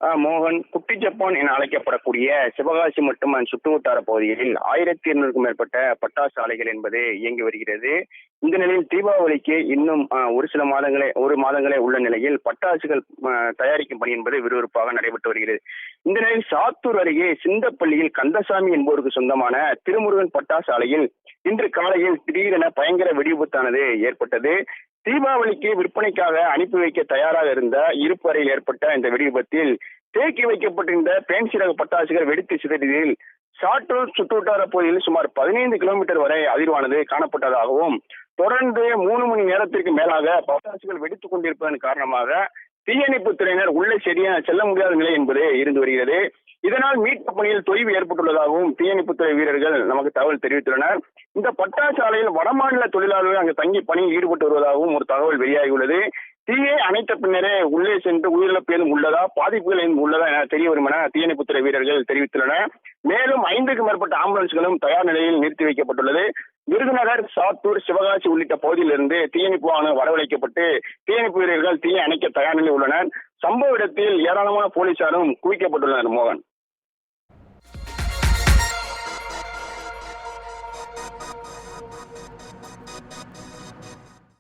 மோகன், குட்டி ஜப்பான் என அழைக்கப்படக்கூடிய சிவகாசி மற்றும் அதன் சுற்றுவட்டார பகுதிகளில் 1200க்கும் மேற்பட்ட பட்டாசு ஆலைகள் என்பது இயங்கி வருகிறது. இந்த நிலையில் தீபாவளிக்கு இன்னும் ஒரு மாதங்களே உள்ள நிலையில் பட்டாசுகள் தயாரிக்கும் பணி என்பது விறுவிறுப்பாக நடைபெற்று வருகிறது. இந்த நிலையில் சாத்தூர் அருகே சிந்தப்பள்ளியில் கந்தசாமி என்பவருக்கு சொந்தமான திருமுருகன் பட்டாசு ஆலையில் இன்று காலையில் திடீரென பயங்கர வெடிவிபத்தானது ஏற்பட்டது. தீபாவளிக்கு விற்பனைக்காக அனுப்பி வைக்க தயாராக இருந்த இருப்பு அறையில் ஏற்பட்ட இந்த வெடிவிபத்தில் தேக்கி வைக்கப்பட்டிருந்த பேன்சி ரக பட்டாசுகள் வெடித்து சிதறியதில் சாத்தூர் சுற்றுவட்டார பகுதியில் சுமார் 15 கிலோமீட்டர் வரை அதிர்வானது காணப்பட்டதாகவும், தொடர்ந்து 3 மணி நேரத்திற்கு மேலாக பட்டாசுகள் வெடித்துக் கொண்டிருப்பதன் காரணமாக தீயணைப்பு துறையினர் உள்ளே செல்ல முடியாத நிலை என்பது இருந்து வருகிறது. இதனால் மீட்பு பணியில் தொய்வு ஏற்பட்டுள்ளதாகவும் தீயணைப்புத்துறை வீரர்கள் நமக்கு தகவல் தெரிவித்துள்ளனர். இந்த பட்டாசு ஆலையில் வடமாநில தொழிலாளர்கள் அங்கு தங்கி பணியில் ஈடுபட்டு வருவதாகவும் ஒரு தகவல் வெளியாகியுள்ளது. தீயை அணைத்த பின்னரே உள்ளே சென்று உயிரிழப்பு ஏதும் உள்ளதா, பாதிப்புகள் ஏதும் உள்ளதா என தெரிய வரும் என தீயணைப்புத்துறை வீரர்கள் தெரிவித்துள்ளனர். மேலும் 5க்கும் மேற்பட்ட ஆம்புலன்ஸ்களும் தயார் நிலையில் நிறுத்தி வைக்கப்பட்டுள்ளது. விருதுநகர், சாத்தூர், சிவகாசி உள்ளிட்ட பகுதியிலிருந்து தீயணைப்பு வாகனம் வரவழைக்கப்பட்டு தீயணைப்பு வீரர்கள் தீயை அணைக்க தயார் நிலையில் உள்ளனர். சம்பவ இடத்தில் ஏராளமான போலீசாரும் குவிக்கப்பட்டுள்ளனர். மோகன்.